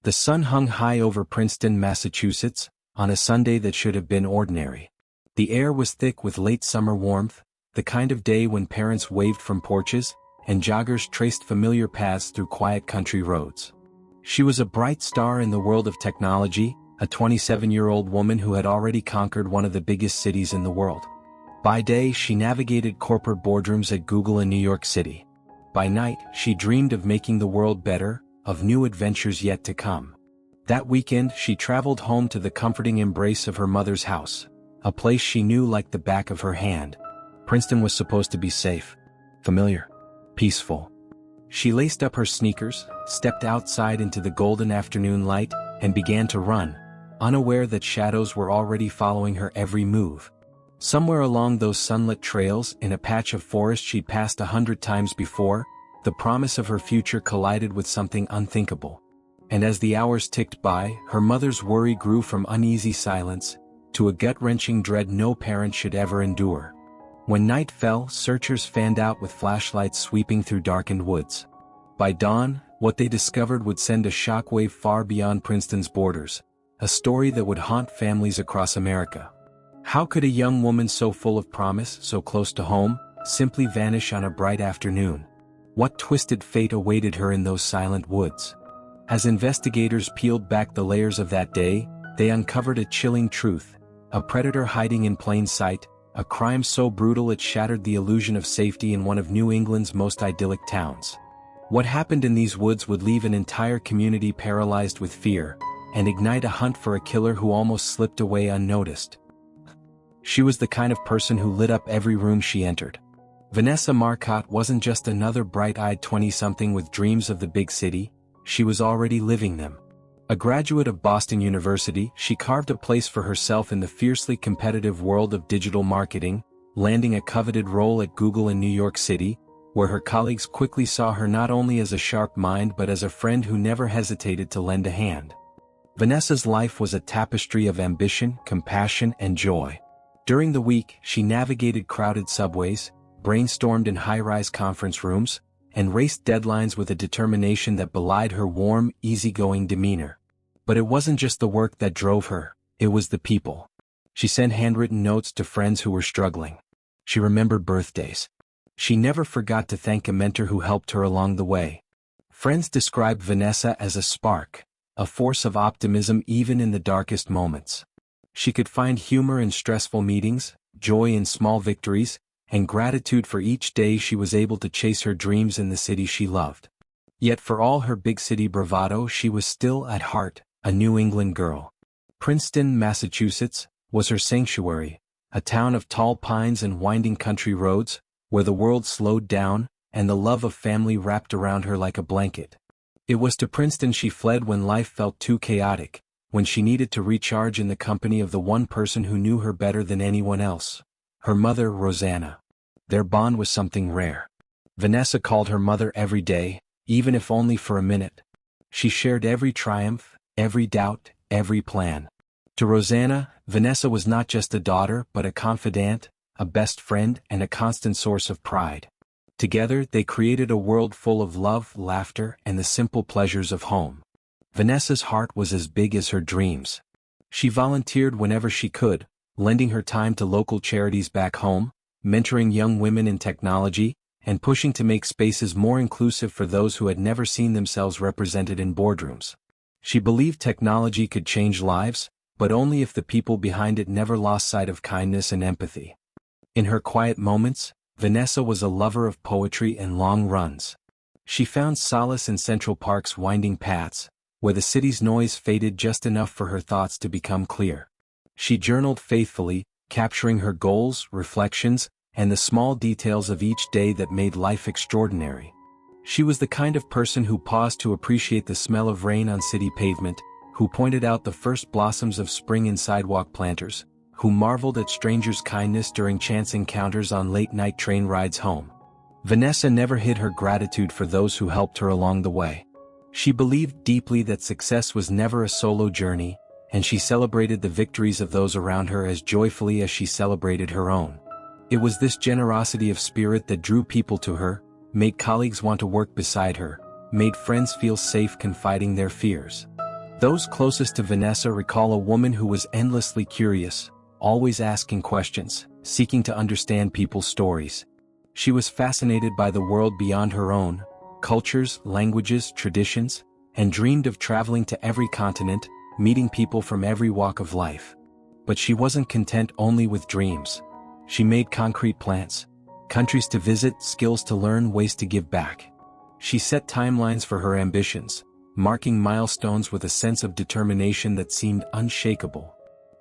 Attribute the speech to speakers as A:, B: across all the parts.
A: The sun hung high over Princeton, Massachusetts, on a Sunday that should have been ordinary. The air was thick with late summer warmth, the kind of day when parents waved from porches, and joggers traced familiar paths through quiet country roads. She was a bright star in the world of technology, a 27-year-old woman who had already conquered one of the biggest cities in the world. By day, she navigated corporate boardrooms at Google in New York City. By night, she dreamed of making the world better, of new adventures yet to come. That weekend, she traveled home to the comforting embrace of her mother's house, a place she knew like the back of her hand. Princeton was supposed to be safe, familiar, peaceful. She laced up her sneakers, stepped outside into the golden afternoon light, and began to run, unaware that shadows were already following her every move. Somewhere along those sunlit trails, in a patch of forest she'd passed 100 times before, the promise of her future collided with something unthinkable. And as the hours ticked by, her mother's worry grew from uneasy silence to a gut-wrenching dread no parent should ever endure. When night fell, searchers fanned out with flashlights sweeping through darkened woods. By dawn, what they discovered would send a shockwave far beyond Princeton's borders, a story that would haunt families across America. How could a young woman so full of promise, so close to home, simply vanish on a bright afternoon? What twisted fate awaited her in those silent woods? As investigators peeled back the layers of that day, they uncovered a chilling truth: a predator hiding in plain sight, a crime so brutal it shattered the illusion of safety in one of New England's most idyllic towns. What happened in these woods would leave an entire community paralyzed with fear, and ignite a hunt for a killer who almost slipped away unnoticed. She was the kind of person who lit up every room she entered. Vanessa Marcotte wasn't just another bright-eyed 20-something with dreams of the big city, she was already living them. A graduate of Boston University, she carved a place for herself in the fiercely competitive world of digital marketing, landing a coveted role at Google in New York City, where her colleagues quickly saw her not only as a sharp mind but as a friend who never hesitated to lend a hand. Vanessa's life was a tapestry of ambition, compassion, and joy. During the week, she navigated crowded subways, brainstormed in high-rise conference rooms, and raced deadlines with a determination that belied her warm, easygoing demeanor. But it wasn't just the work that drove her, it was the people. She sent handwritten notes to friends who were struggling. She remembered birthdays. She never forgot to thank a mentor who helped her along the way. Friends described Vanessa as a spark, a force of optimism even in the darkest moments. She could find humor in stressful meetings, joy in small victories, and gratitude for each day she was able to chase her dreams in the city she loved. Yet for all her big city bravado, she was still at heart a New England girl. Princeton, Massachusetts, was her sanctuary, a town of tall pines and winding country roads, where the world slowed down, and the love of family wrapped around her like a blanket. It was to Princeton she fled when life felt too chaotic, when she needed to recharge in the company of the one person who knew her better than anyone else, her mother, Rosanna. Their bond was something rare. Vanessa called her mother every day, even if only for a minute. She shared every triumph, every doubt, every plan. To Rosanna, Vanessa was not just a daughter but a confidant, a best friend, and a constant source of pride. Together, they created a world full of love, laughter, and the simple pleasures of home. Vanessa's heart was as big as her dreams. She volunteered whenever she could, lending her time to local charities back home, mentoring young women in technology, and pushing to make spaces more inclusive for those who had never seen themselves represented in boardrooms. She believed technology could change lives, but only if the people behind it never lost sight of kindness and empathy. In her quiet moments, Vanessa was a lover of poetry and long runs. She found solace in Central Park's winding paths, where the city's noise faded just enough for her thoughts to become clear. She journaled faithfully, capturing her goals, reflections, and the small details of each day that made life extraordinary. She was the kind of person who paused to appreciate the smell of rain on city pavement, who pointed out the first blossoms of spring in sidewalk planters, who marveled at strangers' kindness during chance encounters on late-night train rides home. Vanessa never hid her gratitude for those who helped her along the way. She believed deeply that success was never a solo journey, and she celebrated the victories of those around her as joyfully as she celebrated her own. It was this generosity of spirit that drew people to her, made colleagues want to work beside her, made friends feel safe confiding their fears. Those closest to Vanessa recall a woman who was endlessly curious, always asking questions, seeking to understand people's stories. She was fascinated by the world beyond her own, cultures, languages, traditions, and dreamed of traveling to every continent, meeting people from every walk of life. But she wasn't content only with dreams. She made concrete plans, countries to visit, skills to learn, ways to give back. She set timelines for her ambitions, marking milestones with a sense of determination that seemed unshakable.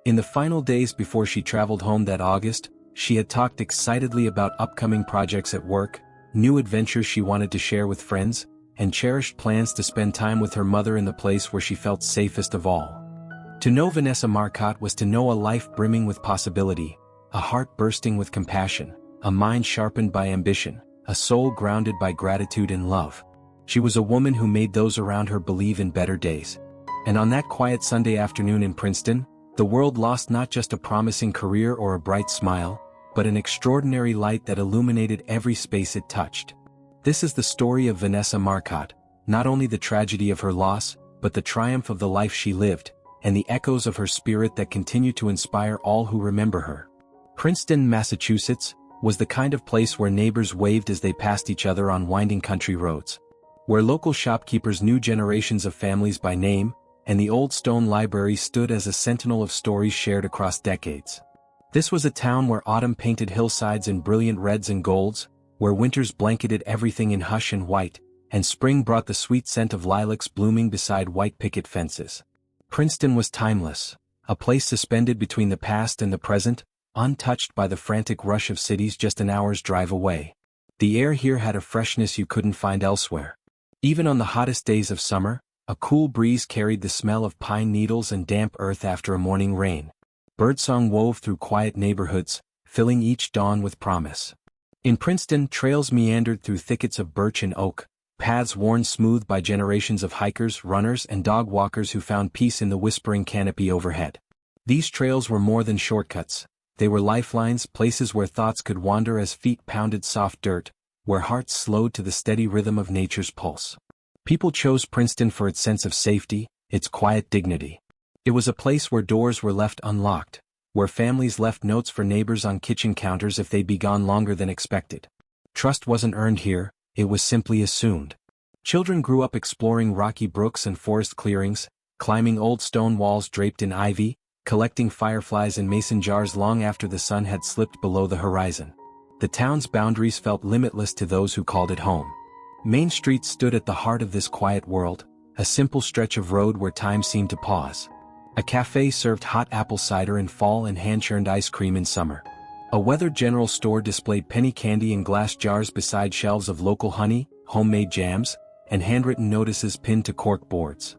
A: In the final days before she traveled home that August, she had talked excitedly about upcoming projects at work, new adventures she wanted to share with friends, and cherished plans to spend time with her mother in the place where she felt safest of all. To know Vanessa Marcotte was to know a life brimming with possibility, a heart bursting with compassion, a mind sharpened by ambition, a soul grounded by gratitude and love. She was a woman who made those around her believe in better days. And on that quiet Sunday afternoon in Princeton, the world lost not just a promising career or a bright smile, but an extraordinary light that illuminated every space it touched. This is the story of Vanessa Marcotte, not only the tragedy of her loss, but the triumph of the life she lived, and the echoes of her spirit that continue to inspire all who remember her. Princeton, Massachusetts, was the kind of place where neighbors waved as they passed each other on winding country roads, where local shopkeepers knew generations of families by name, and the old stone library stood as a sentinel of stories shared across decades. This was a town where autumn painted hillsides in brilliant reds and golds, where winters blanketed everything in hush and white, and spring brought the sweet scent of lilacs blooming beside white picket fences. Princeton was timeless, a place suspended between the past and the present, untouched by the frantic rush of cities just an hour's drive away. The air here had a freshness you couldn't find elsewhere. Even on the hottest days of summer, a cool breeze carried the smell of pine needles and damp earth after a morning rain. Birdsong wove through quiet neighborhoods, filling each dawn with promise. In Princeton, trails meandered through thickets of birch and oak, paths worn smooth by generations of hikers, runners, and dog walkers who found peace in the whispering canopy overhead. These trails were more than shortcuts. They were lifelines, places where thoughts could wander as feet pounded soft dirt, where hearts slowed to the steady rhythm of nature's pulse. People chose Princeton for its sense of safety, its quiet dignity. It was a place where doors were left unlocked, where families left notes for neighbors on kitchen counters if they'd be gone longer than expected. Trust wasn't earned here, it was simply assumed. Children grew up exploring rocky brooks and forest clearings, climbing old stone walls draped in ivy, collecting fireflies in mason jars long after the sun had slipped below the horizon. The town's boundaries felt limitless to those who called it home. Main Street stood at the heart of this quiet world, a simple stretch of road where time seemed to pause. A cafe served hot apple cider in fall and hand-churned ice cream in summer. A weathered general store displayed penny candy in glass jars beside shelves of local honey, homemade jams, and handwritten notices pinned to cork boards.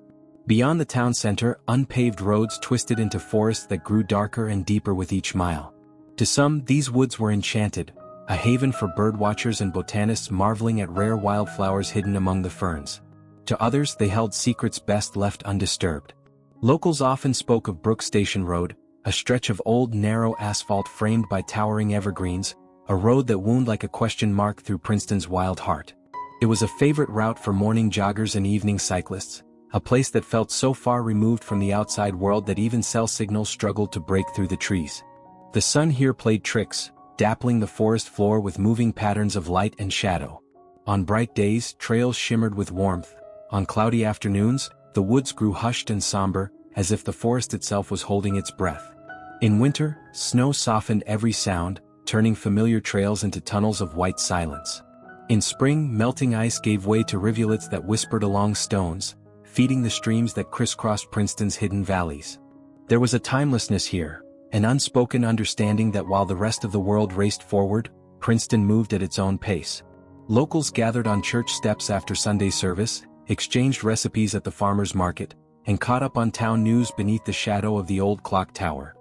A: Beyond the town center, unpaved roads twisted into forests that grew darker and deeper with each mile. To some, these woods were enchanted, a haven for birdwatchers and botanists marveling at rare wildflowers hidden among the ferns. To others, they held secrets best left undisturbed. Locals often spoke of Brook Station Road, a stretch of old narrow asphalt framed by towering evergreens, a road that wound like a question mark through Princeton's wild heart. It was a favorite route for morning joggers and evening cyclists, a place that felt so far removed from the outside world that even cell signals struggled to break through the trees. The sun here played tricks, dappling the forest floor with moving patterns of light and shadow. On bright days, trails shimmered with warmth. On cloudy afternoons, the woods grew hushed and somber, as if the forest itself was holding its breath. In winter, snow softened every sound, turning familiar trails into tunnels of white silence. In spring, melting ice gave way to rivulets that whispered along stones, feeding the streams that crisscrossed Princeton's hidden valleys. There was a timelessness here, an unspoken understanding that while the rest of the world raced forward, Princeton moved at its own pace. Locals gathered on church steps after Sunday service, exchanged recipes at the farmer's market, and caught up on town news beneath the shadow of the old clock tower.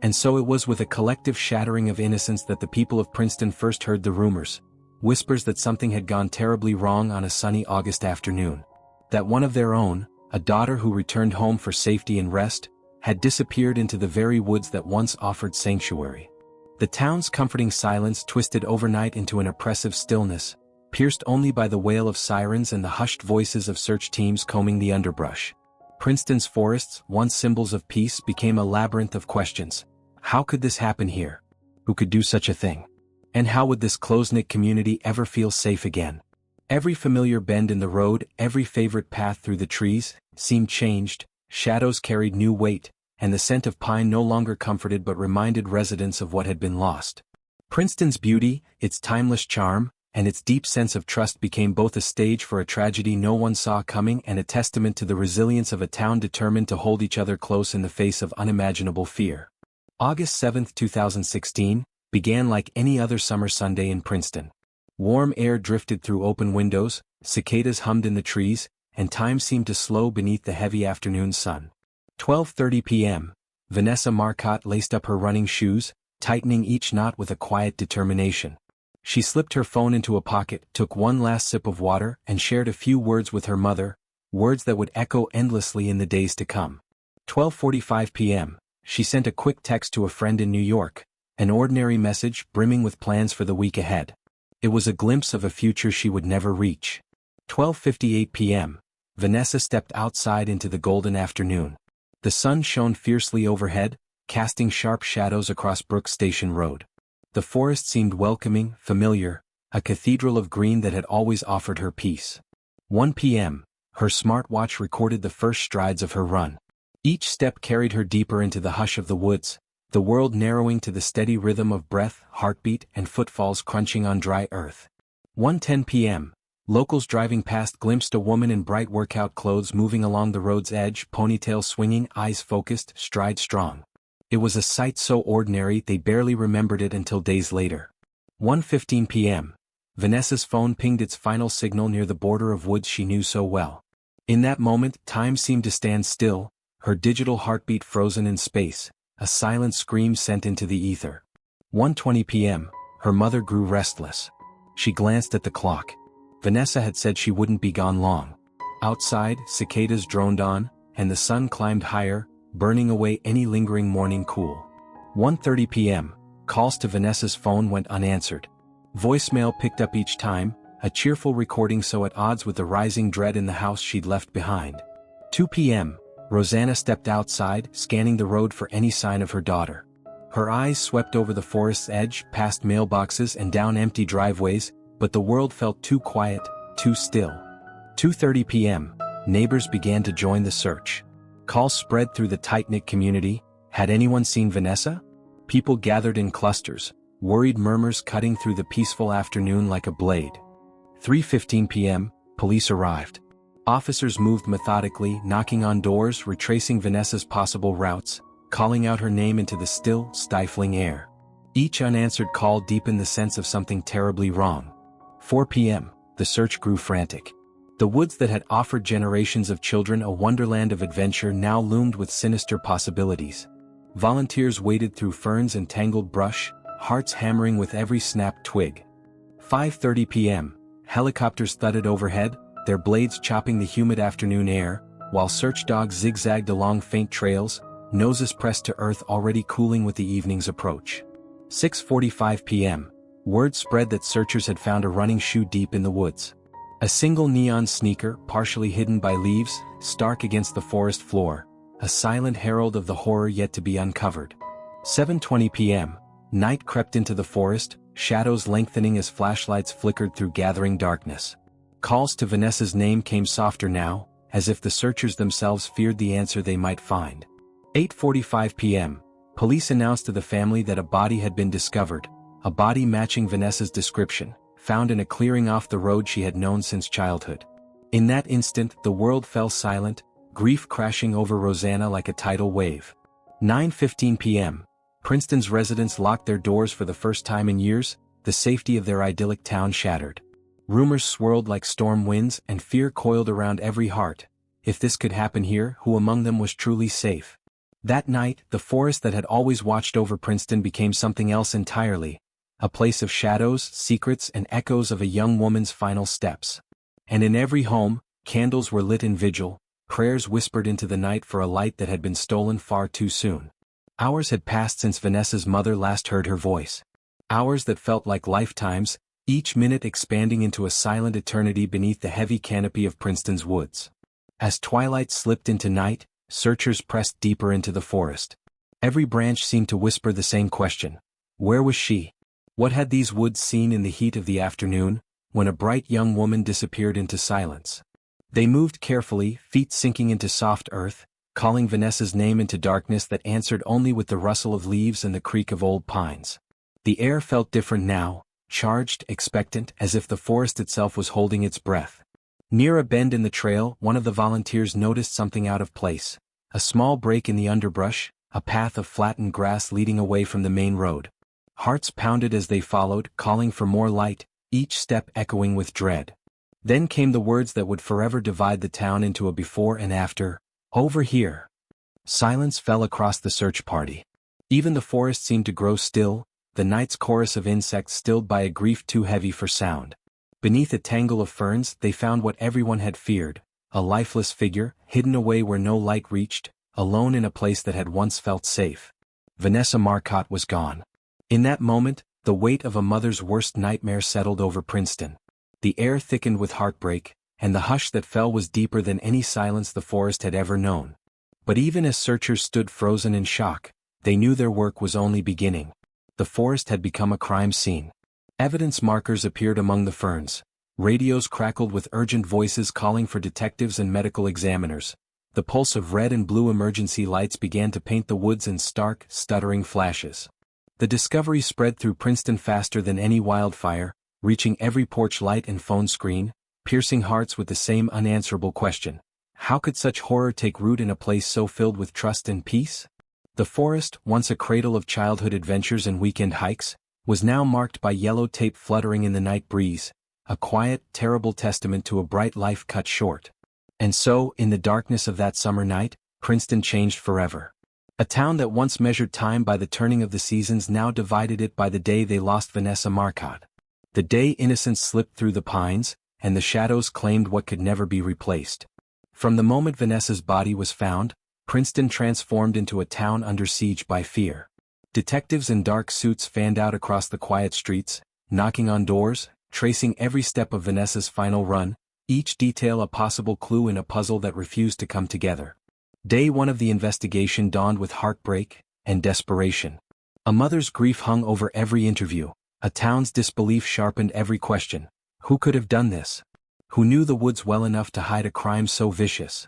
A: And so it was with a collective shattering of innocence that the people of Princeton first heard the rumors, whispers that something had gone terribly wrong on a sunny August afternoon. That one of their own, a daughter who returned home for safety and rest, had disappeared into the very woods that once offered sanctuary. The town's comforting silence twisted overnight into an oppressive stillness, pierced only by the wail of sirens and the hushed voices of search teams combing the underbrush. Princeton's forests, once symbols of peace, became a labyrinth of questions. How could this happen here? Who could do such a thing? And how would this close-knit community ever feel safe again? Every familiar bend in the road, every favorite path through the trees, seemed changed, shadows carried new weight, and the scent of pine no longer comforted but reminded residents of what had been lost. Princeton's beauty, its timeless charm, and its deep sense of trust became both a stage for a tragedy no one saw coming and a testament to the resilience of a town determined to hold each other close in the face of unimaginable fear. August 7, 2016, began like any other summer Sunday in Princeton. Warm air drifted through open windows, cicadas hummed in the trees, and time seemed to slow beneath the heavy afternoon sun. 12:30 p.m., Vanessa Marcotte laced up her running shoes, tightening each knot with a quiet determination. She slipped her phone into a pocket, took one last sip of water, and shared a few words with her mother, words that would echo endlessly in the days to come. 12:45 p.m., she sent a quick text to a friend in New York, an ordinary message brimming with plans for the week ahead. It was a glimpse of a future she would never reach. 12:58 p.m., Vanessa stepped outside into the golden afternoon. The sun shone fiercely overhead, casting sharp shadows across Brooks Station Road. The forest seemed welcoming, familiar, a cathedral of green that had always offered her peace. 1 p.m., her smartwatch recorded the first strides of her run. Each step carried her deeper into the hush of the woods, the world narrowing to the steady rhythm of breath, heartbeat, and footfalls crunching on dry earth. 1:10 p.m., locals driving past glimpsed a woman in bright workout clothes moving along the road's edge, ponytail swinging, eyes focused, stride strong. It was a sight so ordinary they barely remembered it until days later. 1:15 p.m., Vanessa's phone pinged its final signal near the border of woods she knew so well. In that moment, time seemed to stand still, her digital heartbeat frozen in space, a silent scream sent into the ether. 1:20 p.m., her mother grew restless. She glanced at the clock. Vanessa had said she wouldn't be gone long. Outside, cicadas droned on, and the sun climbed higher, burning away any lingering morning cool. 1:30 p.m., calls to Vanessa's phone went unanswered. Voicemail picked up each time, a cheerful recording so at odds with the rising dread in the house she'd left behind. 2 p.m., Rosanna stepped outside, scanning the road for any sign of her daughter. Her eyes swept over the forest's edge, past mailboxes and down empty driveways, but the world felt too quiet, too still. 2:30 p.m., neighbors began to join the search. Calls spread through the tight-knit community. Had anyone seen Vanessa? People gathered in clusters, worried murmurs cutting through the peaceful afternoon like a blade. 3:15 p.m., police arrived. Officers moved methodically, knocking on doors, retracing Vanessa's possible routes, calling out her name into the still, stifling air. Each unanswered call deepened the sense of something terribly wrong. 4 p.m., the search grew frantic. The woods that had offered generations of children a wonderland of adventure now loomed with sinister possibilities. Volunteers waded through ferns and tangled brush, hearts hammering with every snapped twig. 5:30 p.m., helicopters thudded overhead, their blades chopping the humid afternoon air, while search dogs zigzagged along faint trails, noses pressed to earth already cooling with the evening's approach. 6:45 p.m., word spread that searchers had found a running shoe deep in the woods. A single neon sneaker, partially hidden by leaves, stark against the forest floor, a silent herald of the horror yet to be uncovered. 7:20 p.m., night crept into the forest, shadows lengthening as flashlights flickered through gathering darkness. Calls to Vanessa's name came softer now, as if the searchers themselves feared the answer they might find. 8:45 p.m., police announced to the family that a body had been discovered, a body matching Vanessa's description, found in a clearing off the road she had known since childhood. In that instant, the world fell silent, grief crashing over Rosanna like a tidal wave. 9:15 p.m., Princeton's residents locked their doors for the first time in years, the safety of their idyllic town shattered. Rumors swirled like storm winds and fear coiled around every heart. If this could happen here, who among them was truly safe? That night, the forest that had always watched over Princeton became something else entirely, a place of shadows, secrets, and echoes of a young woman's final steps. And in every home, candles were lit in vigil, prayers whispered into the night for a light that had been stolen far too soon. Hours had passed since Vanessa's mother last heard her voice. Hours that felt like lifetimes, each minute expanding into a silent eternity beneath the heavy canopy of Princeton's woods. As twilight slipped into night, searchers pressed deeper into the forest. Every branch seemed to whisper the same question. Where was she? What had these woods seen in the heat of the afternoon, when a bright young woman disappeared into silence? They moved carefully, feet sinking into soft earth, calling Vanessa's name into darkness that answered only with the rustle of leaves and the creak of old pines. The air felt different now, charged, expectant, as if the forest itself was holding its breath. Near a bend in the trail, one of the volunteers noticed something out of place. A small break in the underbrush, a path of flattened grass leading away from the main road. Hearts pounded as they followed, calling for more light, each step echoing with dread. Then came the words that would forever divide the town into a before and after. Over here. Silence fell across the search party. Even the forest seemed to grow still, the night's chorus of insects stilled by a grief too heavy for sound. Beneath a tangle of ferns, they found what everyone had feared, a lifeless figure, hidden away where no light reached, alone in a place that had once felt safe. Vanessa Marcotte was gone. In that moment, the weight of a mother's worst nightmare settled over Princeton. The air thickened with heartbreak, and the hush that fell was deeper than any silence the forest had ever known. But even as searchers stood frozen in shock, they knew their work was only beginning. The forest had become a crime scene. Evidence markers appeared among the ferns. Radios crackled with urgent voices calling for detectives and medical examiners. The pulse of red and blue emergency lights began to paint the woods in stark, stuttering flashes. The discovery spread through Princeton faster than any wildfire, reaching every porch light and phone screen, piercing hearts with the same unanswerable question. How could such horror take root in a place so filled with trust and peace? The forest, once a cradle of childhood adventures and weekend hikes, was now marked by yellow tape fluttering in the night breeze, a quiet, terrible testament to a bright life cut short. And so, in the darkness of that summer night, Princeton changed forever. A town that once measured time by the turning of the seasons now divided it by the day they lost Vanessa Marcotte. The day innocence slipped through the pines, and the shadows claimed what could never be replaced. From the moment Vanessa's body was found, Princeton transformed into a town under siege by fear. Detectives in dark suits fanned out across the quiet streets, knocking on doors, tracing every step of Vanessa's final run, each detail a possible clue in a puzzle that refused to come together. Day one of the investigation dawned with heartbreak and desperation. A mother's grief hung over every interview, a town's disbelief sharpened every question. Who could have done this? Who knew the woods well enough to hide a crime so vicious?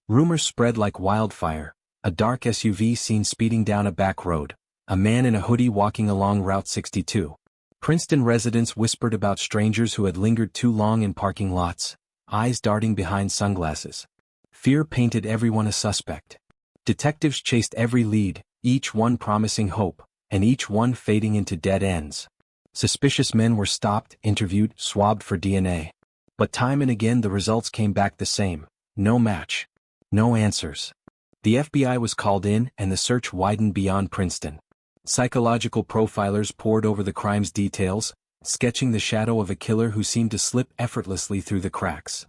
A: Rumors spread like wildfire. A dark SUV seen speeding down a back road. A man in a hoodie walking along Route 62. Princeton residents whispered about strangers who had lingered too long in parking lots, eyes darting behind sunglasses. Fear painted everyone a suspect. Detectives chased every lead, each one promising hope, and each one fading into dead ends. Suspicious men were stopped, interviewed, swabbed for DNA. But time and again the results came back the same. No match. No answers. The FBI was called in and the search widened beyond Princeton. Psychological profilers pored over the crime's details, sketching the shadow of a killer who seemed to slip effortlessly through the cracks.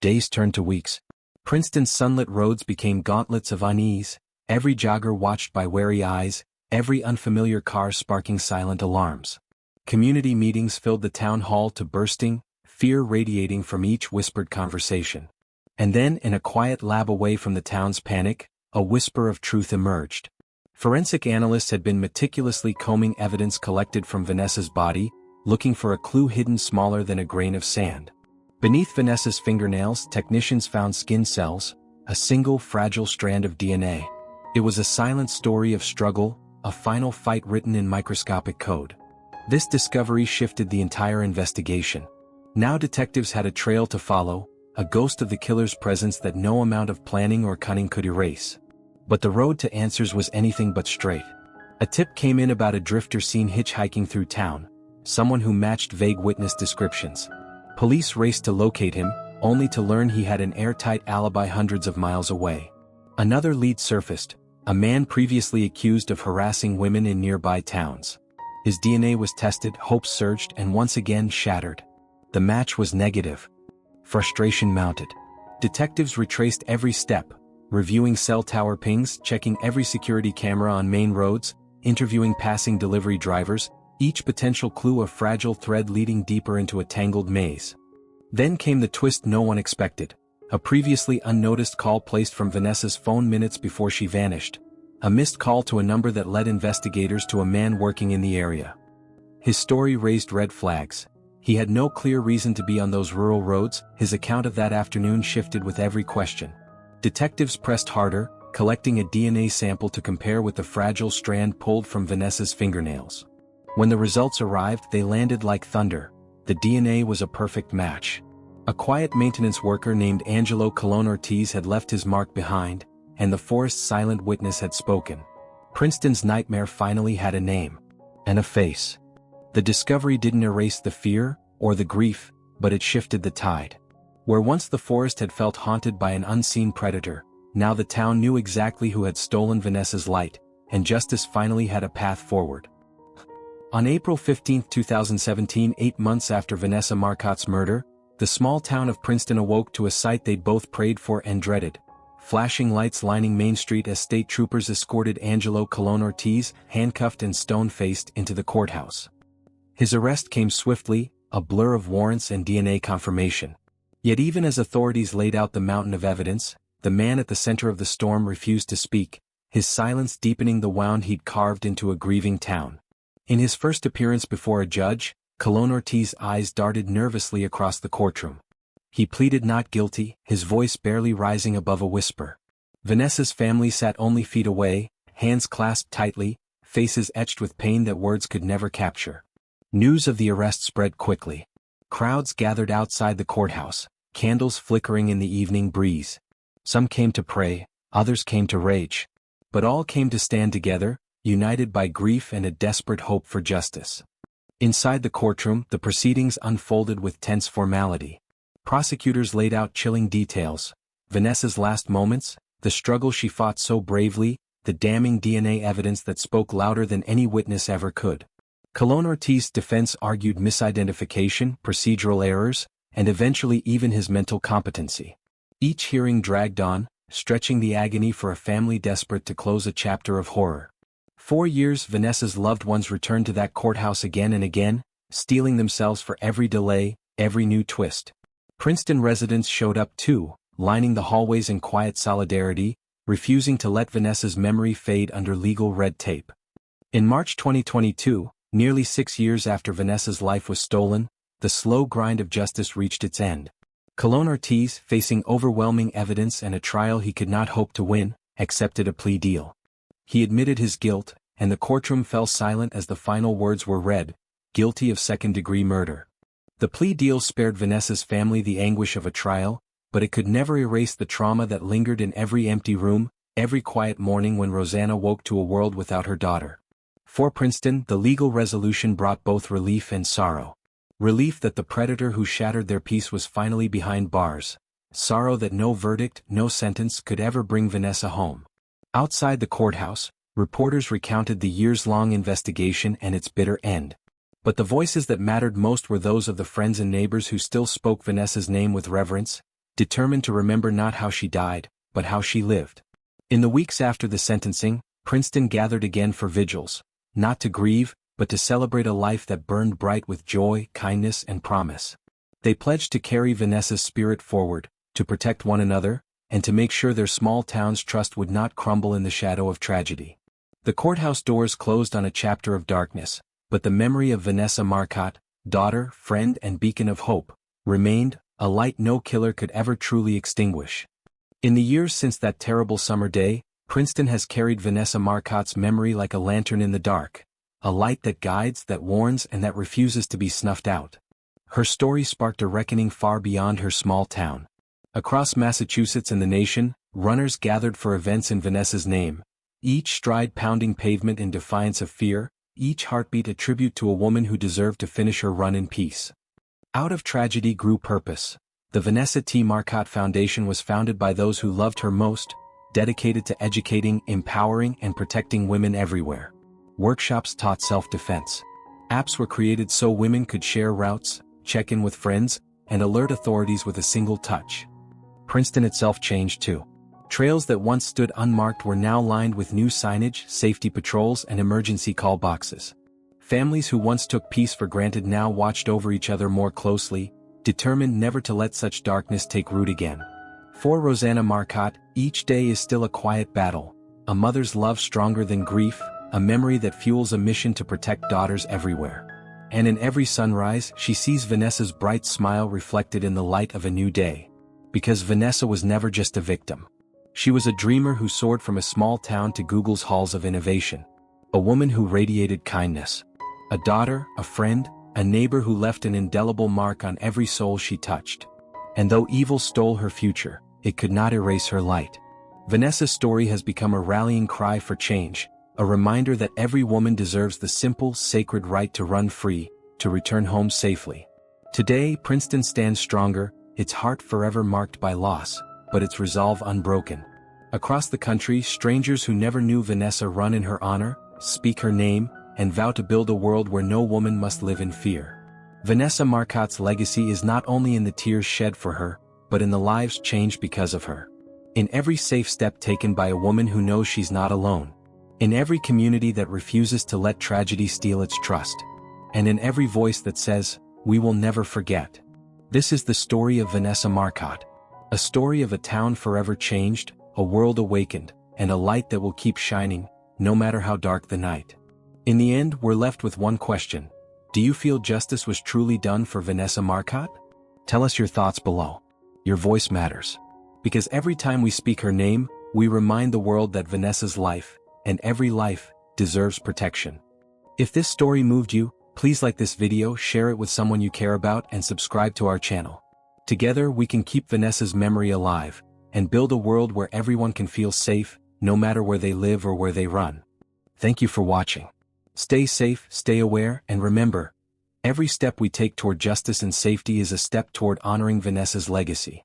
A: Days turned to weeks. Princeton's sunlit roads became gauntlets of unease, every jogger watched by wary eyes, every unfamiliar car sparking silent alarms. Community meetings filled the town hall to bursting, fear radiating from each whispered conversation. And then, in a quiet lab away from the town's panic, a whisper of truth emerged. Forensic analysts had been meticulously combing evidence collected from Vanessa's body, looking for a clue hidden smaller than a grain of sand. Beneath Vanessa's fingernails, technicians found skin cells, a single fragile strand of DNA. It was a silent story of struggle, a final fight written in microscopic code. This discovery shifted the entire investigation. Now detectives had a trail to follow, a ghost of the killer's presence that no amount of planning or cunning could erase. But the road to answers was anything but straight. A tip came in about a drifter seen hitchhiking through town, someone who matched vague witness descriptions. Police raced to locate him, only to learn he had an airtight alibi hundreds of miles away. Another lead surfaced, a man previously accused of harassing women in nearby towns. His DNA was tested, hopes surged, and once again shattered. The match was negative. Frustration mounted. Detectives retraced every step, reviewing cell tower pings, checking every security camera on main roads, interviewing passing delivery drivers, each potential clue a fragile thread leading deeper into a tangled maze. Then came the twist no one expected. A previously unnoticed call placed from Vanessa's phone minutes before she vanished. A missed call to a number that led investigators to a man working in the area. His story raised red flags. He had no clear reason to be on those rural roads. His account of that afternoon shifted with every question. Detectives pressed harder, collecting a DNA sample to compare with the fragile strand pulled from Vanessa's fingernails. When the results arrived, they landed like thunder. The DNA was a perfect match. A quiet maintenance worker named Angelo Colon Ortiz had left his mark behind, and the forest's silent witness had spoken. Princeton's nightmare finally had a name. And a face. The discovery didn't erase the fear, or the grief, but it shifted the tide. Where once the forest had felt haunted by an unseen predator, now the town knew exactly who had stolen Vanessa's light, and justice finally had a path forward. On April 15, 2017, 8 months after Vanessa Marcotte's murder, the small town of Princeton awoke to a sight they'd both prayed for and dreaded. Flashing lights lining Main Street as state troopers escorted Angelo Colon Ortiz, handcuffed and stone-faced, into the courthouse. His arrest came swiftly, a blur of warrants and DNA confirmation. Yet even as authorities laid out the mountain of evidence, the man at the center of the storm refused to speak, his silence deepening the wound he'd carved into a grieving town. In his first appearance before a judge, Colon Ortiz's eyes darted nervously across the courtroom. He pleaded not guilty, his voice barely rising above a whisper. Vanessa's family sat only feet away, hands clasped tightly, faces etched with pain that words could never capture. News of the arrest spread quickly. Crowds gathered outside the courthouse, candles flickering in the evening breeze. Some came to pray, others came to rage. But all came to stand together, united by grief and a desperate hope for justice. Inside the courtroom, the proceedings unfolded with tense formality. Prosecutors laid out chilling details. Vanessa's last moments, the struggle she fought so bravely, the damning DNA evidence that spoke louder than any witness ever could. Colon Ortiz's defense argued misidentification, procedural errors, and eventually even his mental competency. Each hearing dragged on, stretching the agony for a family desperate to close a chapter of horror. 4 years, Vanessa's loved ones returned to that courthouse again and again, steeling themselves for every delay, every new twist. Princeton residents showed up too, lining the hallways in quiet solidarity, refusing to let Vanessa's memory fade under legal red tape. In March 2022, nearly 6 years after Vanessa's life was stolen, the slow grind of justice reached its end. Colon Ortiz, facing overwhelming evidence and a trial he could not hope to win, accepted a plea deal. He admitted his guilt, and the courtroom fell silent as the final words were read, guilty of second-degree murder. The plea deal spared Vanessa's family the anguish of a trial, but it could never erase the trauma that lingered in every empty room, every quiet morning when Rosanna woke to a world without her daughter. For Princeton, the legal resolution brought both relief and sorrow. Relief that the predator who shattered their peace was finally behind bars. Sorrow that no verdict, no sentence could ever bring Vanessa home. Outside the courthouse, reporters recounted the years-long investigation and its bitter end. But the voices that mattered most were those of the friends and neighbors who still spoke Vanessa's name with reverence, determined to remember not how she died, but how she lived. In the weeks after the sentencing, Princeton gathered again for vigils, not to grieve, but to celebrate a life that burned bright with joy, kindness, and promise. They pledged to carry Vanessa's spirit forward, to protect one another, and to make sure their small town's trust would not crumble in the shadow of tragedy. The courthouse doors closed on a chapter of darkness, but the memory of Vanessa Marcotte, daughter, friend, and beacon of hope, remained, a light no killer could ever truly extinguish. In the years since that terrible summer day, Princeton has carried Vanessa Marcotte's memory like a lantern in the dark, a light that guides, that warns, and that refuses to be snuffed out. Her story sparked a reckoning far beyond her small town. Across Massachusetts and the nation, runners gathered for events in Vanessa's name, each stride pounding pavement in defiance of fear, each heartbeat a tribute to a woman who deserved to finish her run in peace. Out of tragedy grew purpose. The Vanessa T. Marcotte Foundation was founded by those who loved her most, dedicated to educating, empowering, and protecting women everywhere. Workshops taught self-defense. Apps were created so women could share routes, check in with friends, and alert authorities with a single touch. Princeton itself changed too. Trails that once stood unmarked were now lined with new signage, safety patrols, and emergency call boxes. Families who once took peace for granted now watched over each other more closely, determined never to let such darkness take root again. For Rosanna Marcotte, each day is still a quiet battle, a mother's love stronger than grief, a memory that fuels a mission to protect daughters everywhere. And in every sunrise, she sees Vanessa's bright smile reflected in the light of a new day. Because Vanessa was never just a victim. She was a dreamer who soared from a small town to Google's halls of innovation. A woman who radiated kindness. A daughter, a friend, a neighbor who left an indelible mark on every soul she touched. And though evil stole her future, it could not erase her light. Vanessa's story has become a rallying cry for change, a reminder that every woman deserves the simple, sacred right to run free, to return home safely. Today, Princeton stands stronger, its heart forever marked by loss, but its resolve unbroken. Across the country, strangers who never knew Vanessa run in her honor, speak her name, and vow to build a world where no woman must live in fear. Vanessa Marcotte's legacy is not only in the tears shed for her, but in the lives changed because of her. In every safe step taken by a woman who knows she's not alone. In every community that refuses to let tragedy steal its trust. And in every voice that says, "We will never forget." This is the story of Vanessa Marcotte. A story of a town forever changed, a world awakened, and a light that will keep shining, no matter how dark the night. In the end, we're left with one question. Do you feel justice was truly done for Vanessa Marcotte? Tell us your thoughts below. Your voice matters. Because every time we speak her name, we remind the world that Vanessa's life, and every life, deserves protection. If this story moved you, please like this video, share it with someone you care about, and subscribe to our channel. Together we can keep Vanessa's memory alive, and build a world where everyone can feel safe, no matter where they live or where they run. Thank you for watching. Stay safe, stay aware, and remember, every step we take toward justice and safety is a step toward honoring Vanessa's legacy.